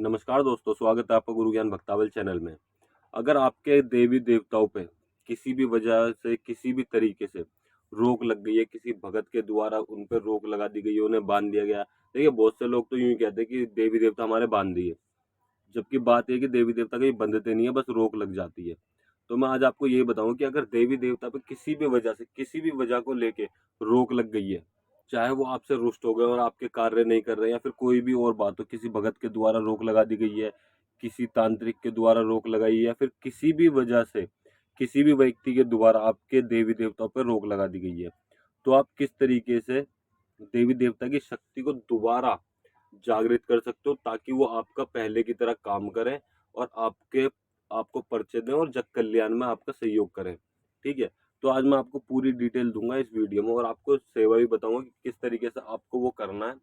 नमस्कार दोस्तों, स्वागत है आपका गुरु ज्ञान भक्तावल चैनल में। अगर आपके देवी देवताओं पे किसी भी वजह से किसी भी तरीके से रोक लग गई है, किसी भगत के द्वारा उन पे रोक लगा दी गई है, उन्हें बांध दिया गया। देखिए, बहुत से लोग तो यूं ही कहते हैं कि देवी देवता हमारे बांध दिए, जबकि बात यह है कि देवी देवता कहीं बंधते नहीं है, बस रोक लग जाती है। तो मैं आज आपको ये बताऊं कि अगर देवी देवता पे किसी भी वजह से किसी भी वजह को लेके रोक लग गई है, चाहे वो आपसे रुष्ट हो गए और आपके कार्य नहीं कर रहे हैं, या फिर कोई भी और बात हो, किसी भगत के द्वारा रोक लगा दी गई है, किसी तांत्रिक के द्वारा रोक लगाई है, या फिर किसी भी वजह से किसी भी व्यक्ति के द्वारा आपके देवी देवताओं पर रोक लगा दी गई है, तो आप किस तरीके से देवी देवता की शक्ति को दोबारा जागृत कर सकते हो, ताकि वो आपका पहले की तरह काम करें और आपको परिचय दें और जग कल्याण में आपका सहयोग करें। ठीक है? तो आज मैं आपको पूरी डिटेल दूंगा इस वीडियो में, और आपको सेवा भी बताऊंगा कि किस तरीके से आपको वो करना है।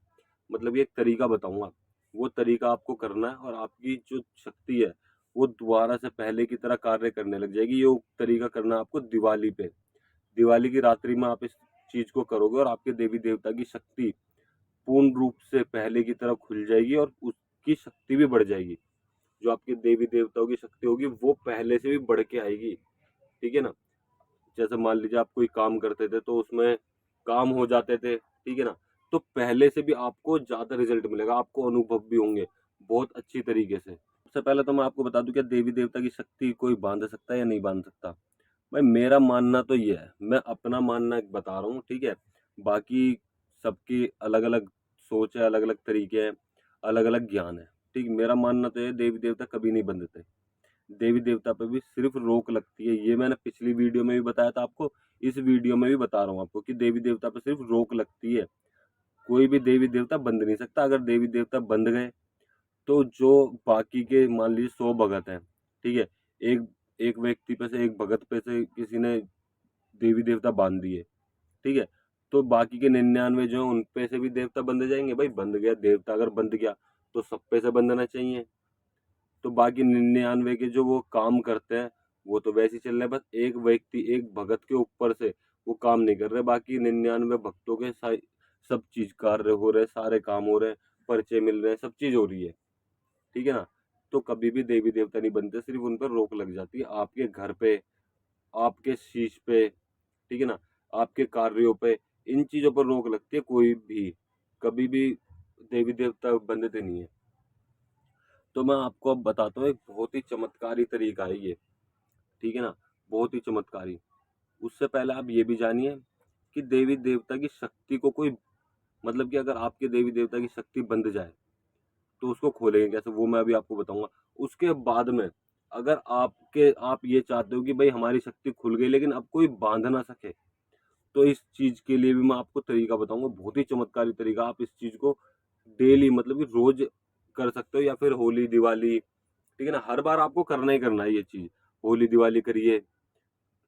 मतलब ये एक तरीका बताऊंगा, वो तरीका आपको करना है और आपकी जो शक्ति है वो दोबारा से पहले की तरह कार्य करने लग जाएगी। ये तरीका करना है आपको दिवाली पे। दिवाली की रात्रि में आप इस चीज को करोगे और आपके देवी देवता की शक्ति पूर्ण रूप से पहले की तरह खुल जाएगी और उसकी शक्ति भी बढ़ जाएगी। जो आपके देवी देवताओं की शक्ति होगी वो पहले से भी बढ़ के आएगी। ठीक है ना? जैसे मान लीजिए आप कोई काम करते थे तो उसमें काम हो जाते थे, ठीक है ना? तो पहले से भी आपको ज्यादा रिजल्ट मिलेगा, आपको अनुभव भी होंगे बहुत अच्छी तरीके से। सबसे पहले तो मैं आपको बता दूं, क्या देवी देवता की शक्ति कोई बांध सकता है या नहीं बांध सकता? भाई, मेरा मानना तो ये है, मैं अपना मानना बता रहा हूँ, ठीक है? बाकी सबकी अलग अलग सोच है, अलग अलग तरीके हैं, अलग अलग ज्ञान है। ठीक, मेरा मानना तो ये, देवी देवता कभी नहीं बंधते। देवी देवता पे भी सिर्फ रोक लगती है। ये मैंने पिछली वीडियो में भी बताया था आपको, इस वीडियो में भी बता रहा हूँ आपको कि देवी देवता पे सिर्फ रोक लगती है। कोई भी देवी देवता बंध नहीं सकता। अगर देवी देवता बंध गए तो जो बाकी के मान लीजिए 100 भगत हैं, ठीक है, एक एक व्यक्ति पे से, एक भगत पे से किसी ने देवी देवता बांध दिए, ठीक है, तो बाकी के 99 जो है उन पे से भी देवता बंध जाएंगे। भाई, बंध गया देवता, अगर बंध गया तो सब पे से बंधना चाहिए। तो बाकी 99 के जो वो काम करते हैं वो तो वैसे ही चल रहे हैं। बस एक व्यक्ति, एक भगत के ऊपर से वो काम नहीं कर रहे, बाकी 99 भक्तों के सब चीज कार्य हो रहे हैं, सारे काम हो रहे हैं, परिचय मिल रहे हैं, सब चीज हो रही है। ठीक है ना? तो कभी भी देवी देवता नहीं बनते, सिर्फ उन पर रोक लग जाती है। आपके घर पे, आपके शीश पे, ठीक है ना, आपके कार्यों पे, इन चीजों पर रोक लगती है। कोई भी कभी भी देवी देवता बनते नहीं है। तो मैं आपको अब बताता हूँ, एक बहुत ही चमत्कारी तरीका है ये। ठीक है ना? बहुत ही चमत्कारी। उससे पहले आप ये भी जानिए कि देवी देवता की शक्ति को कोई, मतलब कि अगर आपके देवी देवता की शक्ति बंद जाए तो उसको खोलेंगे कैसे, वो मैं अभी आपको बताऊंगा। उसके बाद में अगर आप ये चाहते हो कि भाई हमारी शक्ति खुल गई लेकिन अब कोई बांध ना सके, तो इस चीज के लिए भी मैं आपको तरीका बताऊंगा, बहुत ही चमत्कारी तरीका। आप इस चीज को डेली, मतलब कि रोज कर सकते हो, या फिर होली दिवाली, ठीक है ना, हर बार आपको करना ही करना है ये चीज। होली दिवाली करिए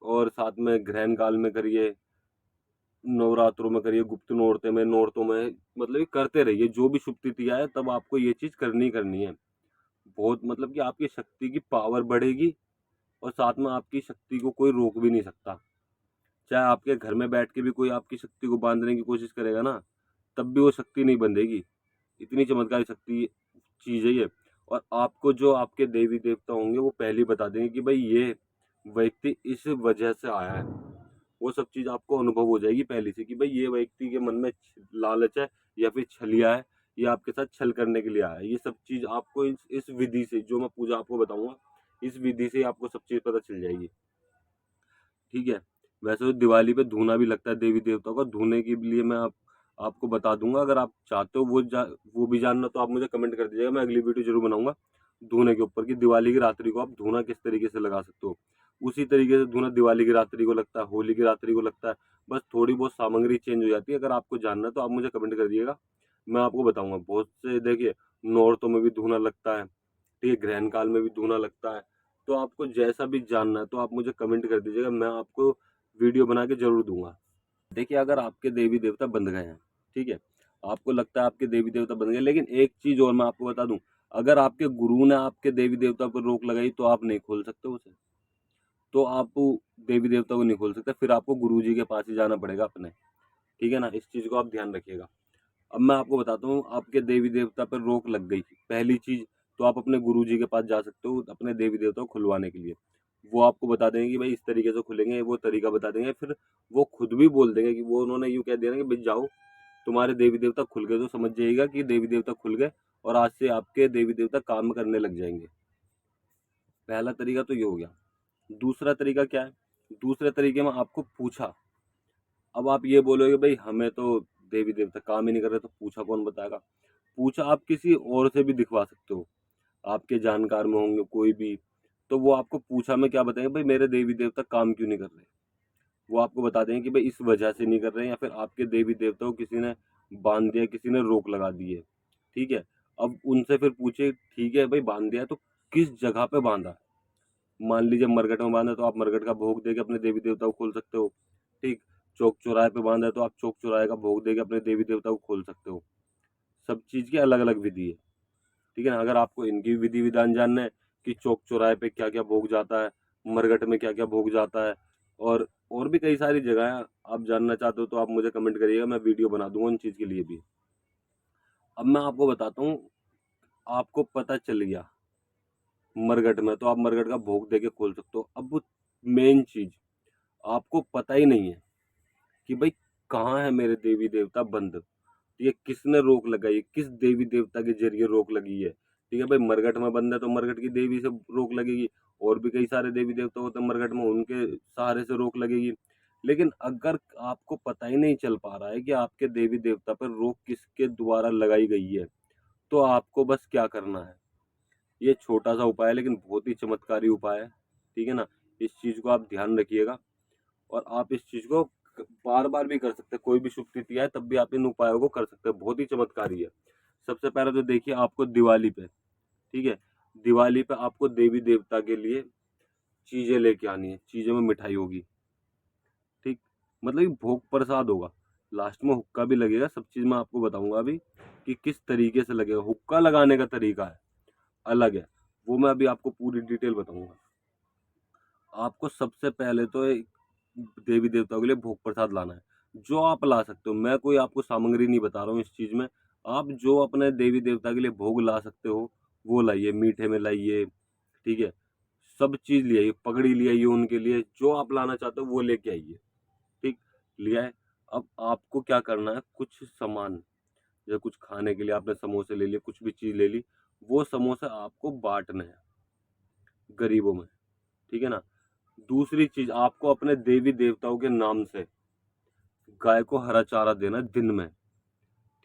और साथ में ग्रहण काल में करिए, नवरात्रों में करिए, गुप्त नौरतों में, मतलब कि करते रहिए। जो भी शुभ तिथि आए तब आपको ये चीज करनी करनी है। बहुत, मतलब कि आपकी शक्ति की पावर बढ़ेगी और साथ में आपकी शक्ति को कोई रोक भी नहीं सकता। चाहे आपके घर में बैठ के भी कोई आपकी शक्ति को बांधने की कोशिश करेगा ना, तब भी वो शक्ति नहीं बंधेगी। इतनी चमत्कारी शक्ति चीज है ये। और आपको जो आपके देवी देवता होंगे वो पहले ही बता देंगे कि भाई ये व्यक्ति इस वजह से आया है। वो सब चीज आपको अनुभव हो जाएगी पहले से कि भाई ये व्यक्ति के मन में लालच है, या फिर छलिया है, या आपके साथ छल करने के लिए आया है। ये सब चीज आपको इस विधि से, जो मैं पूजा आपको बताऊंगा, इस विधि से आपको सब चीज पता चल जाएगी। ठीक है? वैसे तो दिवाली पे धूना भी लगता है देवी देवताओं का। धूने के लिए मैं आपको बता दूंगा। अगर आप चाहते हो वो भी जानना, तो आप मुझे कमेंट कर दीजिएगा, मैं अगली वीडियो जरूर बनाऊंगा धूने के ऊपर, कि दिवाली की रात्रि को आप धूना किस तरीके से लगा सकते हो। उसी तरीके से धूना दिवाली की रात्रि को लगता है, होली की रात्रि को लगता है। बस थोड़ी बहुत सामग्री चेंज हो जाती है। अगर आपको जानना है तो आप मुझे कमेंट कर दिएगा, मैं आपको बताऊंगा। बहुत से, देखिए, नौरतों में भी धूना लगता है, ठीक है, ग्रहण काल में भी धूना लगता है। तो आपको जैसा भी जानना है तो आप मुझे कमेंट कर दीजिएगा, मैं आपको वीडियो बना के जरूर दूंगा। देखिए, अगर आपके देवी देवता बंध गए हैं, ठीक है, आपको लगता है आपके देवी देवता बंध गए, लेकिन एक चीज और मैं आपको बता दूं, अगर आपके गुरु ने आपके देवी देवता पर रोक लगाई तो आप नहीं खोल सकते उसे। तो आप देवी देवता को नहीं खोल सकते, फिर आपको गुरु जी के पास ही जाना पड़ेगा अपने। ठीक है ना? इस चीज को आप ध्यान रखिएगा। अब मैं आपको बताता हूँ, आपके देवी देवता पर रोक लग गई, पहली चीज तो आप अपने गुरुजी के पास जा सकते हो अपने देवी देवता को खुलवाने के लिए। वो आपको बता देंगे कि भाई इस तरीके से खुलेंगे, वो तरीका बता देंगे। फिर वो खुद भी बोल देंगे कि वो उन्होंने यूँ कह दिया ना कि भाई जाओ, तुम्हारे देवी देवता खुल गए, तो समझ जाइएगा कि देवी देवता खुल गए और आज से आपके देवी देवता काम करने लग जाएंगे। पहला तरीका तो ये हो गया। दूसरा तरीका क्या है? दूसरे तरीके में आपको पूछा। अब आप ये बोलोगे भाई हमें तो देवी देवता काम ही नहीं कर रहे, तो पूछा कौन बताएगा? पूछा आप किसी और से भी दिखवा सकते हो, आपके जानकार में होंगे कोई भी, तो वो आपको पूछा में क्या बताएंगे, भाई मेरे देवी देवता काम क्यों नहीं कर रहे। वो आपको बता देंगे कि भाई इस वजह से नहीं कर रहे हैं, या फिर आपके देवी देवता को किसी ने बांध दिया, किसी ने रोक लगा दी है। ठीक है, अब उनसे फिर पूछे, ठीक है भाई बांध दिया तो किस जगह पे बांधा? मान लीजिए मरघट में बांधा तो आप मरघट का भोग देके अपने देवी देवता को खोल सकते हो। ठीक, चौक चौराहे पे बांधा है तो आप चौक चौराहे का भोग देके अपने देवी देवता को खोल सकते हो। सब चीज़ की अलग अलग विधि है। ठीक है ना? अगर आपको इनकी विधि विधान जानना है कि चौक चौराहे पे क्या क्या भोग जाता है, मरघट में क्या क्या भोग जाता है, और भी कई सारी जगह है, आप जानना चाहते हो तो आप मुझे कमेंट करिएगा, मैं वीडियो बना दूंगा उन चीज़ के लिए भी। अब मैं आपको बताता हूँ, आपको पता चल गया मरघट में, तो आप मरघट का भोग देके खोल सकते हो। अब मेन चीज आपको पता ही नहीं है कि भाई कहाँ है मेरे देवी देवता बंद, ये किसने रोक लगाई है, किस देवी देवता के जरिए रोक लगी है। ठीक है भाई, मरघट में बंद है तो मरघट की देवी से रोक लगेगी, और भी कई सारे देवी देवता होते हैं मरघट में, उनके सहारे से रोक लगेगी। लेकिन अगर आपको पता ही नहीं चल पा रहा है कि आपके देवी देवता पर रोक किसके द्वारा लगाई गई है, तो आपको बस क्या करना है, ये छोटा सा उपाय है लेकिन बहुत ही चमत्कारी उपाय है। ठीक है ना? इस चीज को आप ध्यान रखिएगा, और आप इस चीज को बार बार भी कर सकते हैं, कोई भी शुभ तिथि आए तब भी आप इन उपायों को कर सकते हैं, बहुत ही चमत्कारी है। सबसे पहले तो देखिए, आपको दिवाली पे, ठीक है, दिवाली पे आपको देवी देवता के लिए चीजें लेके आनी है, चीजें में मिठाई होगी। ठीक, मतलब ये भोग प्रसाद होगा, लास्ट में हुक्का भी लगेगा। सब चीज मैं आपको बताऊंगा अभी कि किस तरीके से लगेगा, हुक्का लगाने का तरीका है अलग है, वो मैं अभी आपको पूरी डिटेल बताऊंगा। आपको सबसे पहले तो देवी देवताओं के लिए भोग प्रसाद लाना है, जो आप ला सकते हो। मैं कोई आपको सामग्री नहीं बता रहा हूँ इस चीज में, आप जो अपने देवी देवता के लिए भोग ला सकते हो वो लाइए, मीठे में लाइए। ठीक है, सब चीज ले आइए, पगड़ी ले आइए उनके लिए, जो आप लाना चाहते हो वो लेके आइए। ठीक, लिया है। अब आपको क्या करना है, कुछ सामान, या कुछ खाने के लिए आपने समोसे ले लिए, कुछ भी चीज ले ली, वो समोसे आपको बांटने हैं गरीबों में। ठीक है ना? दूसरी चीज, आपको अपने देवी देवताओं के नाम से गाय को हरा चारा देना है दिन में।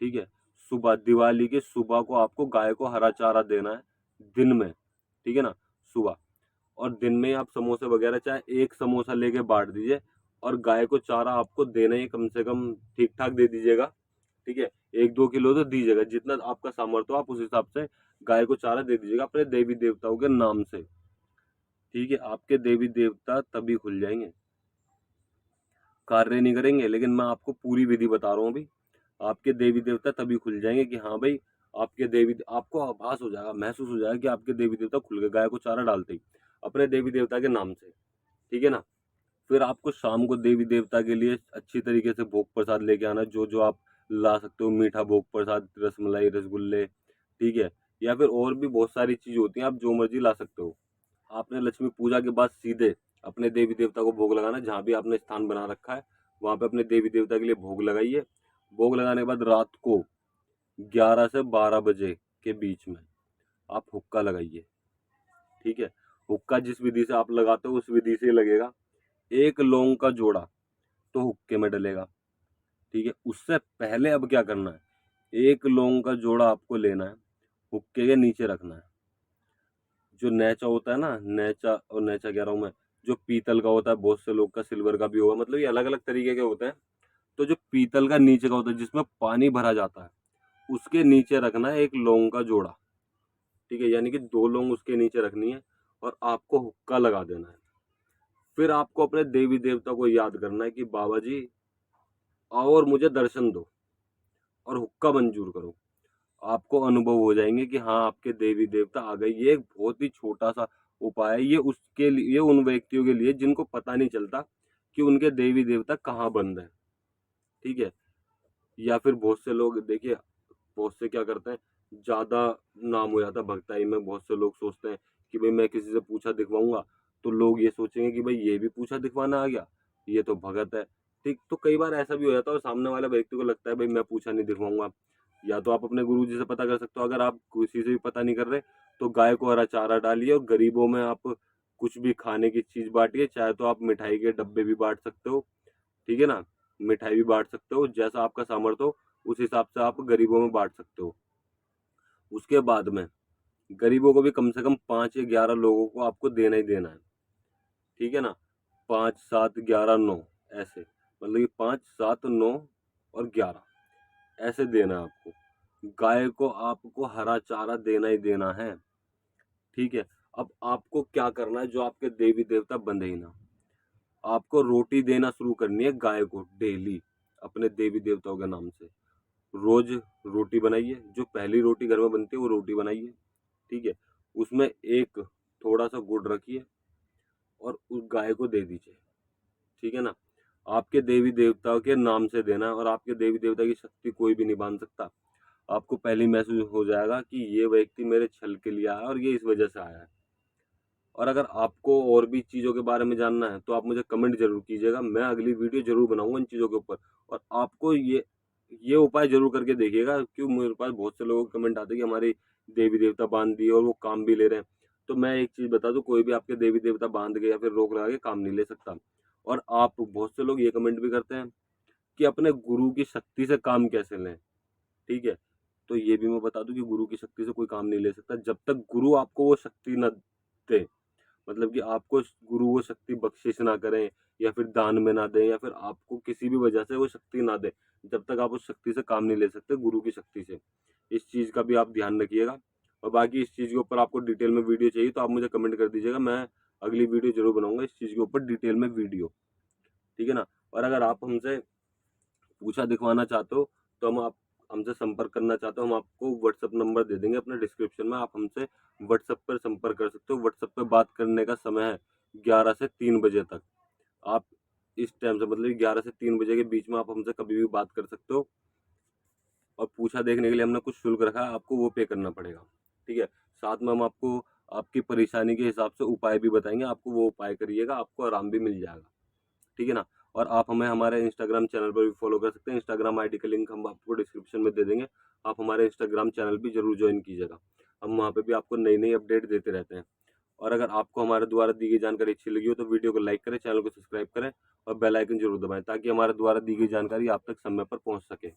ठीक है, सुबह, दिवाली के सुबह को आपको गाय को हरा चारा देना है दिन में। ठीक है ना? सुबह, और दिन में आप समोसे वगैरह चाहे एक समोसा लेके बांट दीजिए, और गाय को चारा आपको देना ही कम से कम ठीक ठाक दे दीजिएगा। ठीक है, 1-2 किलो तो दीजिएगा, जितना आपका सामर्थ्य हो आप उस हिसाब से गाय को चारा दे दीजिएगा अपने देवी देवताओं के नाम से। ठीक है, आपके देवी देवता तभी खुल जाएंगे, कार्य नहीं करेंगे। लेकिन मैं आपको पूरी विधि बता रहा हूँ अभी, आपके देवी देवता तभी खुल जाएंगे कि हाँ भाई, आपके देवी, आपको आभास हो जाएगा, महसूस हो जाएगा कि आपके देवी देवता खुल गए गाय को चारा डालते ही अपने देवी देवता के नाम से। ठीक है ना? फिर आपको शाम को देवी देवता के लिए अच्छी तरीके से भोग प्रसाद लेके आना, जो जो आप ला सकते हो, मीठा भोग प्रसाद, रसमलाई, रसगुल्ले। ठीक है, या फिर और भी बहुत सारी चीज होती हैं, आप जो मर्जी ला सकते हो। आपने लक्ष्मी पूजा के बाद सीधे अपने देवी देवता को भोग लगाना, जहाँ भी आपने स्थान बना रखा है वहां पे अपने देवी देवता के लिए भोग लगाइए। भोग लगाने के बाद रात को 11 से 12 बजे के बीच में आप हुक्का लगाइए। ठीक है, हुक्का जिस विधि से आप लगाते हो उस विधि से लगेगा। एक लौंग का जोड़ा तो हुक्के में डलेगा। ठीक है, उससे पहले अब क्या करना है, एक लौंग का जोड़ा आपको लेना है, हुक्के के नीचे रखना है। जो नेचा होता है ना, नेचा, और नेचा कह रहा हूँ मैं, जो पीतल का होता है, बहुत से लोग का सिल्वर का भी होगा, मतलब ये अलग अलग तरीके के होते हैं। तो जो पीतल का नीचे का होता है जिसमें पानी भरा जाता है, उसके नीचे रखना है एक लौंग का जोड़ा। ठीक है, यानी कि 2 लौंग उसके नीचे रखनी है, और आपको हुक्का लगा देना है। फिर आपको अपने देवी देवता को याद करना है कि बाबा जी आओ और मुझे दर्शन दो और हुक्का मंजूर करो। आपको अनुभव हो जाएंगे कि हाँ, आपके देवी देवता आ गए। ये एक बहुत ही छोटा सा उपाय है, ये उसके लिए, ये उन व्यक्तियों के लिए जिनको पता नहीं चलता कि उनके देवी देवता कहाँ बंद है। ठीक है, या फिर बहुत से लोग देखिए, बहुत से क्या करते हैं, ज़्यादा नाम हो जाता है भगताई में। बहुत से लोग सोचते हैं कि भाई मैं किसी से पूछा दिखवाऊँगा, तो लोग ये सोचेंगे कि भाई ये भी पूछा दिखवाना आ गया, ये तो भगत है। ठीक, तो कई बार ऐसा भी हो जाता है और सामने वाले व्यक्ति को लगता है भाई मैं पूछा नहीं दिखवाऊँगा। या तो आप अपने गुरुजी से पता कर सकते हो, अगर आप किसी से भी पता नहीं कर रहे, तो गाय को हरा चारा डालिए और गरीबों में आप कुछ भी खाने की चीज़ बाँटिए, चाहे तो आप मिठाई के डब्बे भी बाँट सकते हो, ठीक है ना? मिठाई भी बाँट सकते हो, जैसा आपका सामर्थ्य हो, उस हिसाब से आप गरीबों में बाँट सकते हो। उसके बाद में गरीबों को भी कम से कम 5 या 11 लोगों को आपको देना ही देना है, ठीक है ना? 5, 7, 11, 9 ऐसे, मतलब कि 5, 7, 9 और 11 ऐसे देना है आपको। गाय को आपको हरा चारा देना ही देना है, ठीक है? अब आपको क्या करना है, जो आपके देवी-देवता बंधे ही ना, आपको रोटी देना शुरू करनी है गाय को डेली, अपने देवी-देवताओं के नाम से। रोज़ रोटी बनाइए, जो पहली रोटी घर में बनती है वो रोटी बनाइए, ठीक है? उसमें एक थोड़ा-सा गुड़ रखिए और उस गाय को दे दीजिए, ठीक है ना? आपके देवी-देवताओं के नाम से देना है और आपके देवी-देवता की शक्ति कोई भी नहीं बाँध सकता। आपको पहले ही महसूस हो जाएगा कि ये व्यक्ति मेरे छल के लिए आया है और ये इस वजह से आया है। और अगर आपको और भी चीज़ों के बारे में जानना है, तो आप मुझे कमेंट ज़रूर कीजिएगा। मैं अगली वीडियो ज़रूर बनाऊँगा इन चीज़ों के ऊपर और आपको ये उपाय ज़रूर करके देखिएगा, क्यों मेरे पास बहुत से लोगों के कमेंट आते हैं कि हमारे देवी-देवता बाँध दिए और वो काम भी ले रहे हैं। तो मैं एक चीज़ बता दूँ, कोई भी आपके देवी-देवता बाँध के या फिर रोक लगा के काम नहीं ले सकता। और आप बहुत से लोग ये कमेंट भी करते हैं कि अपने गुरु की शक्ति से काम कैसे लें, ठीक है? तो ये भी मैं बता दूँ कि गुरु की शक्ति से कोई काम नहीं ले सकता, जब तक गुरु आपको वो शक्ति ना दे। मतलब कि आपको गुरु वो शक्ति बख्शिश ना करें या फिर दान में ना दें या फिर आपको किसी भी वजह से वो शक्ति ना दें, जब तक आप उस शक्ति से काम नहीं ले सकते गुरु की शक्ति से। इस चीज़ का भी आप ध्यान रखिएगा और बाकी इस चीज़ के ऊपर आपको डिटेल में वीडियो चाहिए तो आप मुझे कमेंट कर दीजिएगा, मैं अगली वीडियो ज़रूर बनाऊँगा इस चीज़ के ऊपर डिटेल में वीडियो, ठीक है ना? और अगर आप हमसे पूछा दिखवाना चाहते हो, तो हम आप हमसे संपर्क करना चाहते हो, हम आपको व्हाट्सएप नंबर दे देंगे अपने डिस्क्रिप्शन में, आप हमसे व्हाट्सएप पर संपर्क कर सकते हो। व्हाट्सएप पे बात करने का समय है 11 से 3 बजे तक। आप इस टाइम से मतलब 11 से 3 बजे के बीच में आप हमसे कभी भी बात कर सकते हो और पूछा देखने के लिए हमने कुछ शुल्क रखा है, आपको वो पे करना पड़ेगा, ठीक है? साथ में हम आपको आपकी परेशानी के हिसाब से उपाय भी बताएँगे, आपको वो उपाय करिएगा, आपको आराम भी मिल जाएगा। ठीक है ना? और आप हमें हमारे इंस्टाग्राम चैनल पर भी फॉलो कर सकते हैं। इंस्टाग्राम आईडी का लिंक हम आपको डिस्क्रिप्शन में दे देंगे। आप हमारे इंस्टाग्राम चैनल भी ज़रूर जॉइन कीजिएगा। हम वहाँ पे भी आपको नई-नई अपडेट देते रहते हैं। और अगर आपको हमारे द्वारा दी गई जानकारी अच्छी लगी हो तो वीडियो को लाइक करें, चैनल को सब्सक्राइब करें और बेल आइकन ज़रूर दबाएँ ताकि हमारे द्वारा दी गई जानकारी आप तक समय पर पहुँच सके।